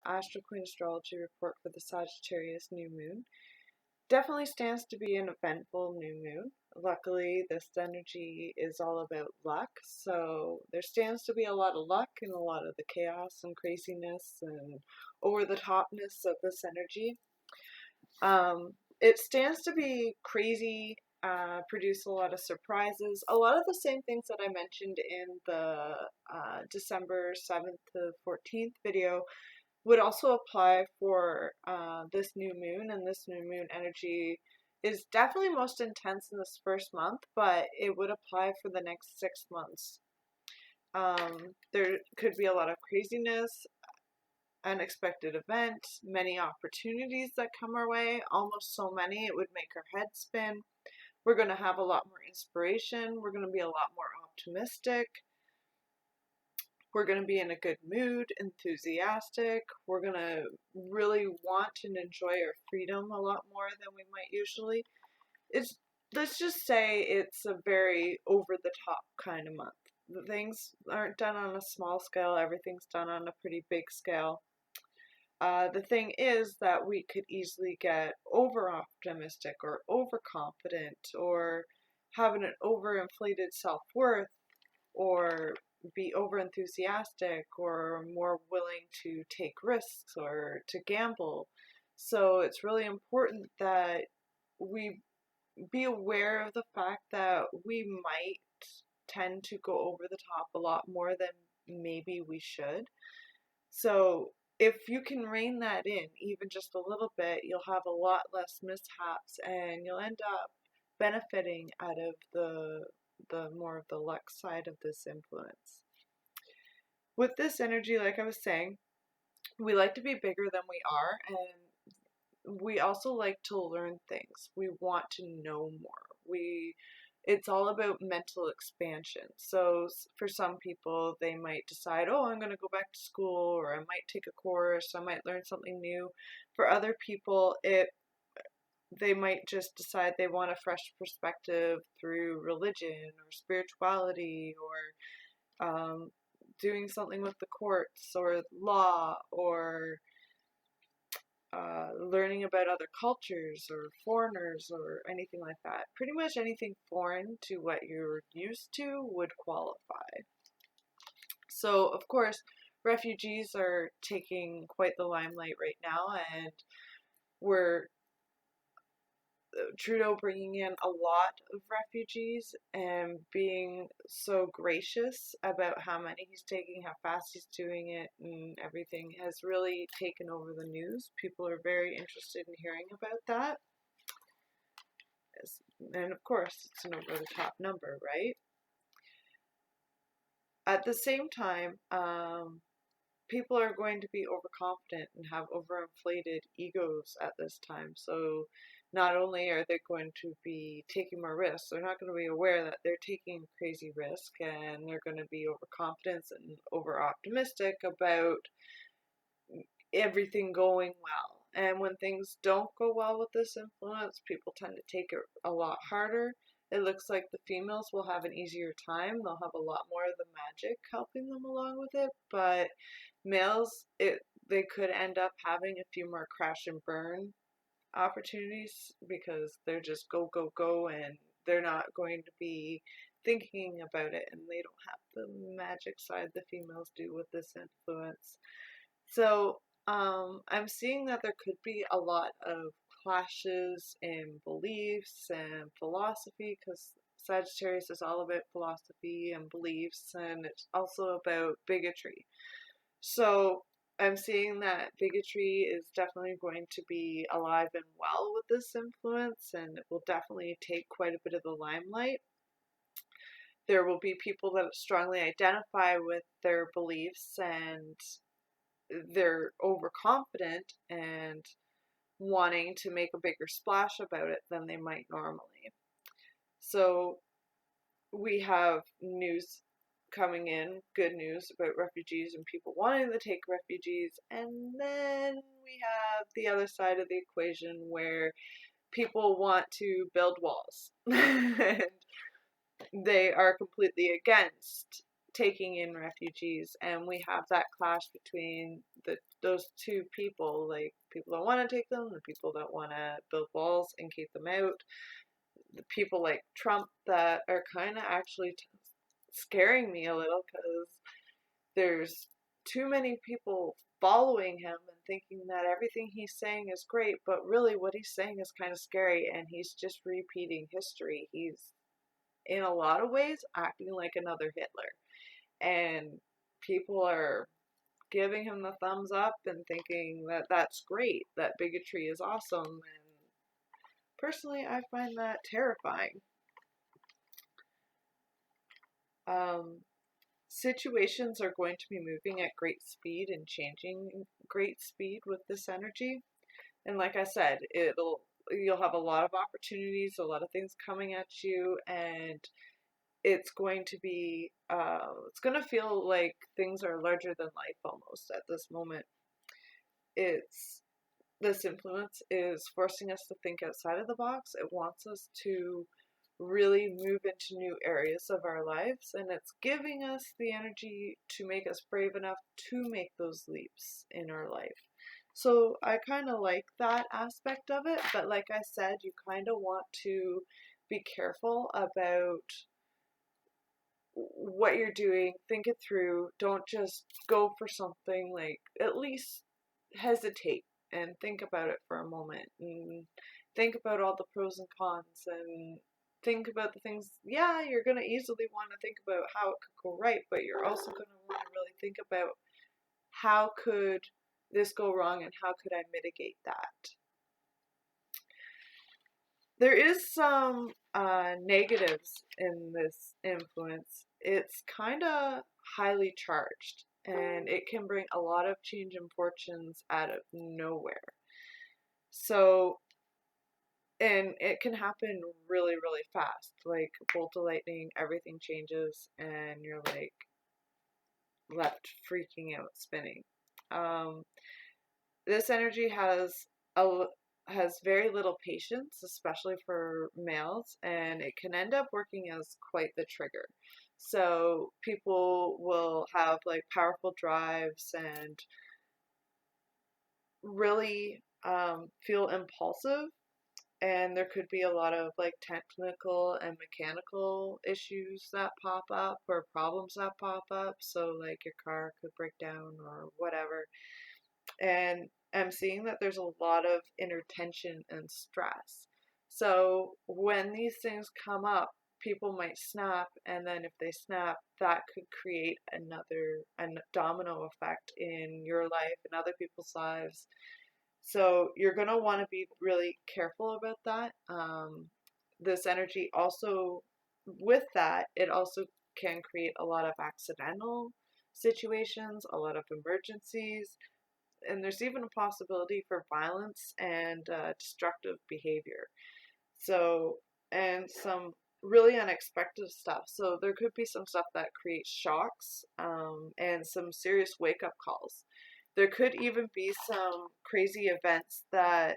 AstroQueen Astrology report for the Sagittarius New Moon. Definitely stands to be an eventful new moon. Luckily, this energy is all about luck, so there stands to be a lot of luck and a lot of the chaos and craziness and over the topness of this energy. It stands to be crazy, produce a lot of surprises, a lot of the same things that I mentioned in the December 7th to 14th video would also apply for this new moon, and this new moon energy is definitely most intense in this first month, but it would apply for the next 6 months. There could be a lot of craziness, unexpected events, many opportunities that come our way, almost so many it would make our head spin. We're going to have a lot more inspiration, we're going to be a lot more optimistic. We're going to be in a good mood, enthusiastic. We're going to really want and enjoy our freedom a lot more than we might usually. Let's just say it's a very over the top kind of month. The things aren't done on a small scale, everything's done on a pretty big scale. The thing is that we could easily get over optimistic or overconfident or having an overinflated self-worth or be over enthusiastic or more willing to take risks or to gamble. So it's really important that we be aware of the fact that we might tend to go over the top a lot more than maybe we should. So if you can rein that in even just a little bit, you'll have a lot less mishaps and you'll end up benefiting out of the more of the luck side of this influence. With this energy, like I was saying, we like to be bigger than we are, and we also like to learn things. We want to know more. It's all about mental expansion. So for some people, they might decide, oh, I'm going to go back to school, or I might take a course, I might learn something new. For other people, they might just decide they want a fresh perspective through religion or spirituality or doing something with the courts or law or learning about other cultures or foreigners or anything like that. Pretty much anything foreign to what you're used to would qualify. So, of course, refugees are taking quite the limelight right now, and we're Trudeau bringing in a lot of refugees and being so gracious about how many he's taking, how fast he's doing it, and everything has really taken over the news. People are very interested in hearing about that. And of course, it's an over-the-top number, right? At the same time, people are going to be overconfident and have overinflated egos at this time. So not only are they going to be taking more risks, they're not going to be aware that they're taking a crazy risk, and they're going to be overconfident and over-optimistic about everything going well. And when things don't go well with this influence, people tend to take it a lot harder. It looks like the females will have an easier time. They'll have a lot more of the magic helping them along with it. But males, they could end up having a few more crash and burn opportunities because they're just go, go, go, and they're not going to be thinking about it, and they don't have the magic side the females do with this influence. So I'm seeing that there could be a lot of clashes in beliefs and philosophy, because Sagittarius is all about philosophy and beliefs, and it's also about bigotry. So I'm seeing that bigotry is definitely going to be alive and well with this influence, and it will definitely take quite a bit of the limelight. There will be people that strongly identify with their beliefs, and they're overconfident and wanting to make a bigger splash about it than they might normally. So we have news coming in, good news about refugees and people wanting to take refugees, and then we have the other side of the equation where people want to build walls and they are completely against taking in refugees, and we have that clash between the those two people, like people that want to take them, the people that want to build walls and keep them out, the people like Trump that are kind of actually scaring me a little, because there's too many people following him and thinking that everything he's saying is great, but really what he's saying is kind of scary, and he's just repeating history. He's in a lot of ways acting like another Hitler, and people are giving him the thumbs up and thinking that that's great, that bigotry is awesome, and personally I find that terrifying. Situations are going to be moving at great speed and changing great speed with this energy, and like I said, you'll have a lot of opportunities, a lot of things coming at you, and it's going to be it's going to feel like things are larger than life almost at this moment. This influence is forcing us to think outside of the box. It wants us to really move into new areas of our lives, and it's giving us the energy to make us brave enough to make those leaps in our life. So I kind of like that aspect of it, but like I said, you kind of want to be careful about what you're doing. Think it through. Don't just go for something. Like, at least hesitate and think about it for a moment, and think about all the pros and cons, and think about the things. Yeah, you're going to easily want to think about how it could go right, but you're also going to want to really think about how could this go wrong and how could I mitigate that. There is some negatives in this influence. It's kind of highly charged, and it can bring a lot of change and fortunes out of nowhere. So, and it can happen really, really fast. Like bolt of lightning, everything changes, and you're like left freaking out, spinning. This energy has very little patience, especially for males, and it can end up working as quite the trigger. So people will have like powerful drives and really feel impulsive, and there could be a lot of like technical and mechanical issues that pop up, or problems that pop up. So like your car could break down or whatever. And I'm seeing that there's a lot of inner tension and stress. So when these things come up, people might snap, and then if they snap, that could create a domino effect in your life and other people's lives. So you're going to want to be really careful about that. This energy also, with that, it also can create a lot of accidental situations, a lot of emergencies, and there's even a possibility for violence and destructive behavior. So, and some really unexpected stuff. So there could be some stuff that creates shocks, and some serious wake-up calls. There could even be some crazy events that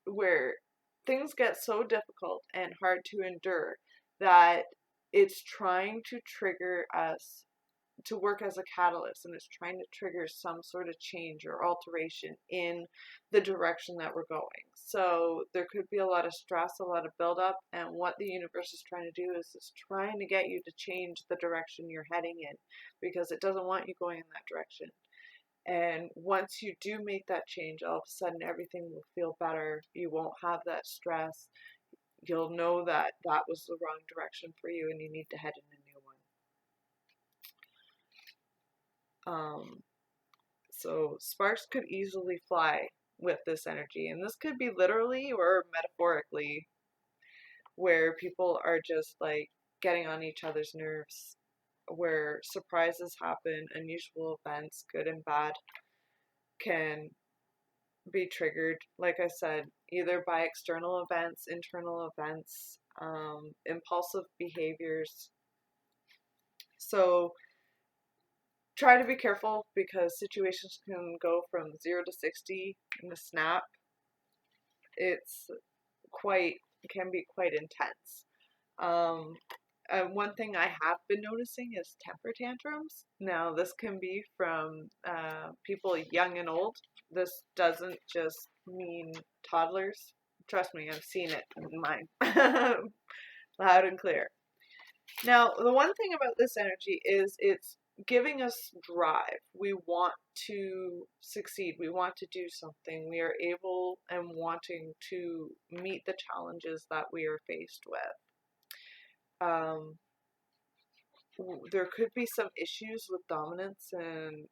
where things get so difficult and hard to endure that it's trying to trigger us to work as a catalyst, and it's trying to trigger some sort of change or alteration in the direction that we're going. So there could be a lot of stress, a lot of buildup, and what the universe is trying to do is it's trying to get you to change the direction you're heading in, because it doesn't want you going in that direction. And once you do make that change, all of a sudden everything will feel better. You won't have that stress. You'll know that that was the wrong direction for you and you need to head in a new one. So sparks could easily fly with this energy, and this could be literally or metaphorically, where people are just like getting on each other's nerves, where surprises happen, unusual events, good and bad, can be triggered, like I said, either by external events, internal events, impulsive behaviors. So try to be careful, because situations can go from 0 to 60 in a snap. It can be quite intense. One thing I have been noticing is temper tantrums. Now, this can be from people young and old. This doesn't just mean toddlers. Trust me, I've seen it in mine. Loud and clear. Now, the one thing about this energy is it's giving us drive. We want to succeed. We want to do something. We are able and wanting to meet the challenges that we are faced with. There could be some issues with dominance and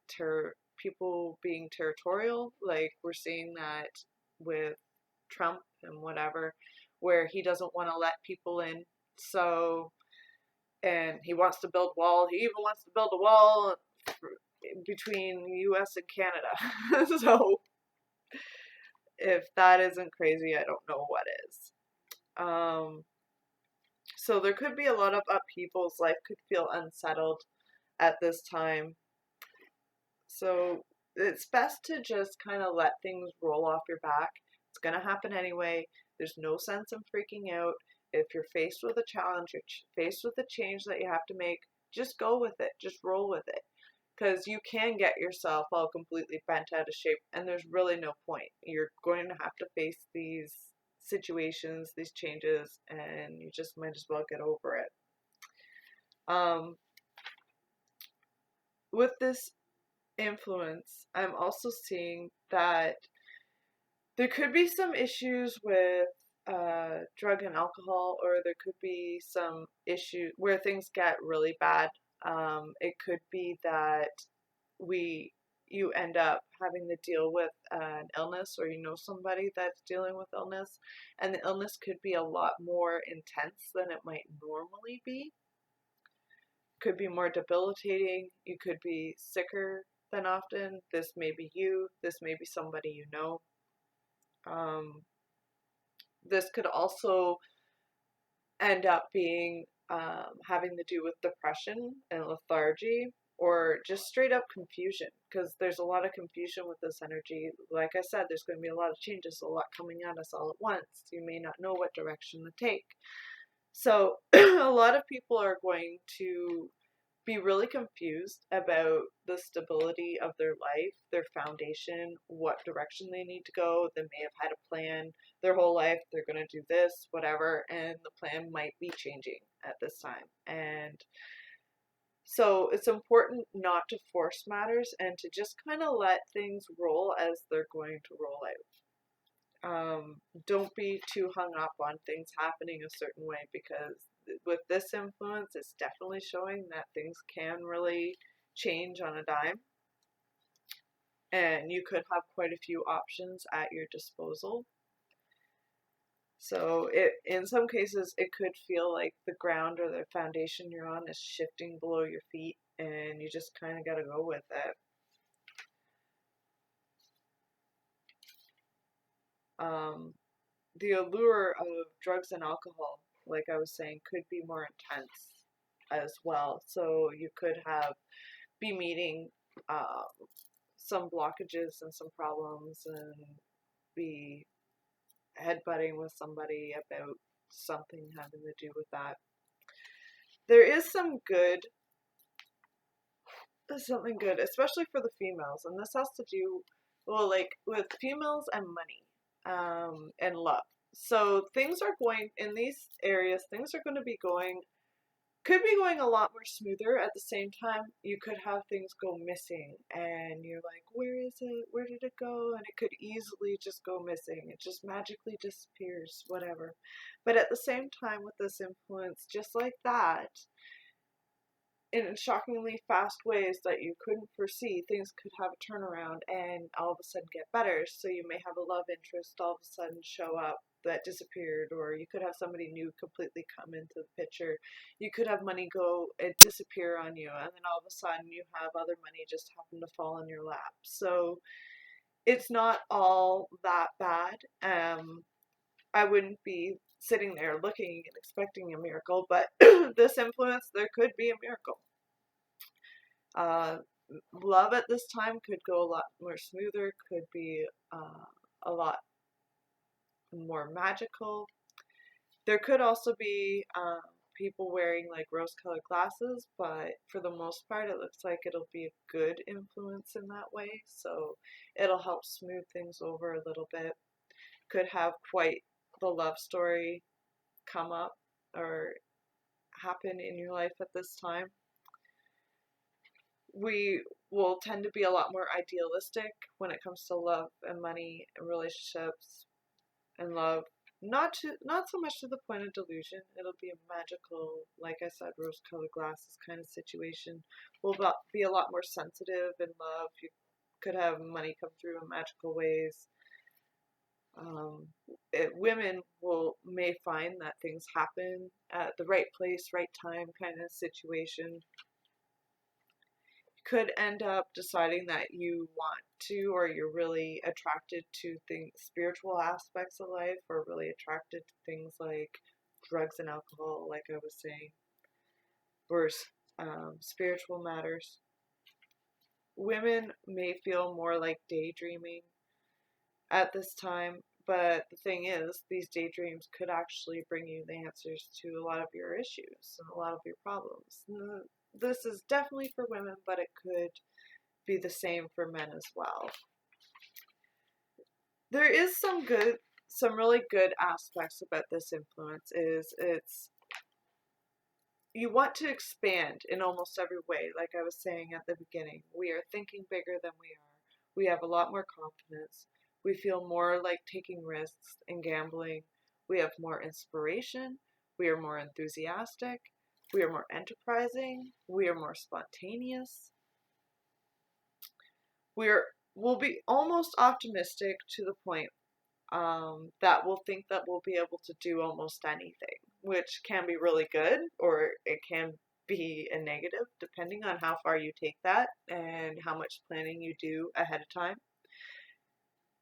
people being territorial. Like we're seeing that with Trump and whatever, where he doesn't want to let people in. So, and he wants to build wall. He even wants to build a wall between US and Canada. So, if that isn't crazy, I don't know what is. So there could be a lot of upheavals. Life could feel unsettled at this time. So it's best to just kind of let things roll off your back. It's going to happen anyway. There's no sense in freaking out. If you're faced with a challenge, you're faced with a change that you have to make, just go with it. Just roll with it. Because you can get yourself all completely bent out of shape, and there's really no point. You're going to have to face these situations, these changes, and you just might as well get over it. With this influence, I'm also seeing that there could be some issues with drug and alcohol, or there could be some issues where things get really bad. It could be that you end up having to deal with an illness, or you know somebody that's dealing with illness, and the illness could be a lot more intense than it might normally be. Could be more debilitating. You could be sicker than often. This may be you. This may be somebody you know. This could also end up being having to do with depression and lethargy, or just straight up confusion, because there's a lot of confusion with this energy. Like I said, there's going to be a lot of changes, a lot coming at us all at once. You may not know what direction to take. So a lot of people are going to be really confused about the stability of their life, their foundation, what direction they need to go. They may have had a plan their whole life. They're going to do this, whatever, and the plan might be changing at this time. And so it's important not to force matters and to just kind of let things roll as they're going to roll out. Don't be too hung up on things happening a certain way, because with this influence, it's definitely showing that things can really change on a dime. And you could have quite a few options at your disposal. So in some cases, it could feel like the ground or the foundation you're on is shifting below your feet, and you just kind of got to go with it. The allure of drugs and alcohol, like I was saying, could be more intense as well. So you could be meeting some blockages and some problems, and be headbutting with somebody about something having to do with that. There is something good, especially for the females, and this has to do, well, like with females and money, and love. So things are going, in these areas, things are going to be could be going a lot more smoother. At the same time, you could have things go missing, and you're like, where is it? Where did it go? And it could easily just go missing. It just magically disappears, whatever. But at the same time, with this influence, just like that, in shockingly fast ways that you couldn't foresee, things could have a turnaround and all of a sudden get better. So you may have a love interest all of a sudden show up that disappeared, or you could have somebody new completely come into the picture. You could have money disappear on you, and then all of a sudden you have other money just happen to fall in your lap. So it's not all that bad. I wouldn't be sitting there looking and expecting a miracle, but this influence, there could be a miracle. Love at this time could go a lot more smoother, could be a lot more magical. There could also be people wearing like rose-colored glasses, but for the most part, it looks like it'll be a good influence in that way. So it'll help smooth things over a little bit. Could have quite the love story come up or happen in your life at this time. We will tend to be a lot more idealistic when it comes to love and money and relationships and love. Not so much to the point of delusion. It'll be a magical, like I said, rose-colored glasses kind of situation. We'll be a lot more sensitive in love. You could have money come through in magical ways. Women may find that things happen at the right place, right time kind of situation. You could end up deciding that you want to, or you're really attracted to things, spiritual aspects of life, or really attracted to things like drugs and alcohol, like I was saying, or spiritual matters. Women may feel more like daydreaming at this time, but the thing is, these daydreams could actually bring you the answers to a lot of your issues and a lot of your problems. This is definitely for women, but it could be the same for men as well. There is some really good aspects about this influence. You want to expand in almost every way, like I was saying at the beginning. We are thinking bigger than we are. We have a lot more confidence. We feel more like taking risks and gambling. We have more inspiration. We are more enthusiastic. We are more enterprising. We are more spontaneous. We'll be almost optimistic to the point that we'll think that we'll be able to do almost anything, which can be really good, or it can be a negative, depending on how far you take that and how much planning you do ahead of time.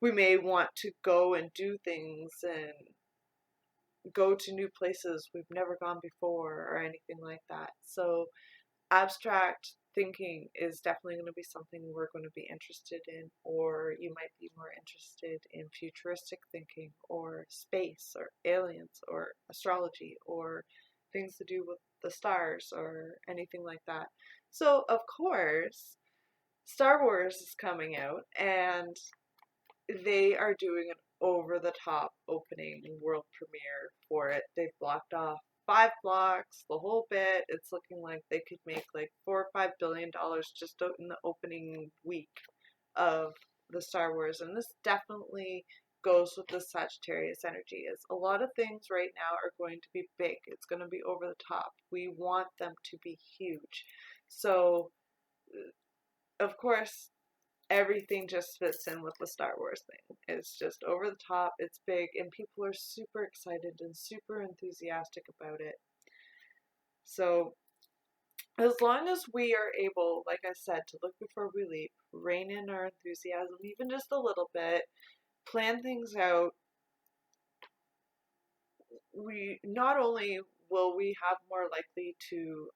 We may want to go and do things and go to new places we've never gone before or anything like that. So abstract thinking is definitely going to be something we're going to be interested in, or you might be more interested in futuristic thinking or space or aliens or astrology or things to do with the stars or anything like that. So of course, Star Wars is coming out and they are doing an over-the-top opening world premiere for it. They've blocked off 5 blocks, the whole bit. It's looking like they could make like $4 or $5 billion just in the opening week of the Star Wars. And this definitely goes with the Sagittarius energy. Is a lot of things right now are going to be big. It's going to be over the top. We want them to be huge. So, of course, everything just fits in with the Star Wars thing. It's just over the top, it's big, and people are super excited and super enthusiastic about it. So, as long as we are able, like I said, to look before we leap, rein in our enthusiasm even just a little bit, plan things out, we not only will we have more likely to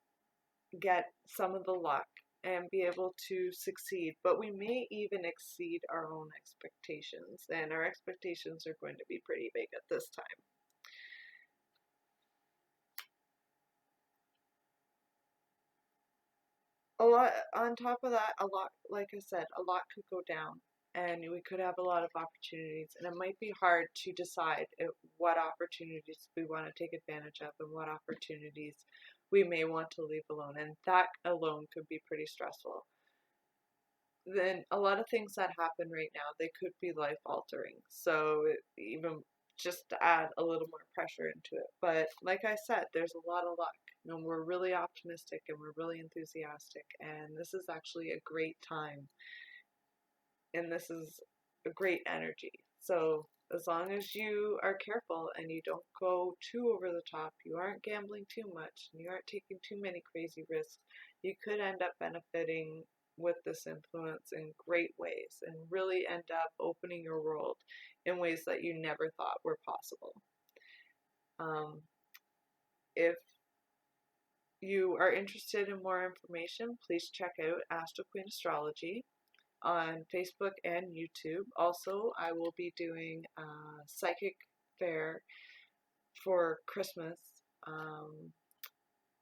get some of the luck and be able to succeed, but we may even exceed our own expectations, and our expectations are going to be pretty big at this time. A lot on top of that, like I said, a lot could go down, and we could have a lot of opportunities, and it might be hard to decide what opportunities we want to take advantage of and what opportunities we may want to leave alone, and that alone could be pretty stressful. Then a lot of things that happen right now, they could be life altering, so even just to add a little more pressure into it. But like I said, there's a lot of luck, and we're really optimistic and we're really enthusiastic, and this is actually a great time, and this is a great energy. So as long as you are careful and you don't go too over the top, you aren't gambling too much, and you aren't taking too many crazy risks, you could end up benefiting with this influence in great ways and really end up opening your world in ways that you never thought were possible. If you are interested in more information, please check out AstroQueen Astrology on Facebook and YouTube. Also, I will be doing a psychic fair for Christmas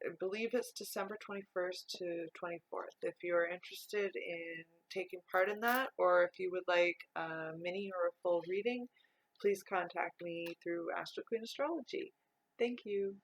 I believe it's December 21st to 24th. If you're interested in taking part in that, or if you would like a mini or a full reading, please contact me through AstroQueen Astrology. Thank you.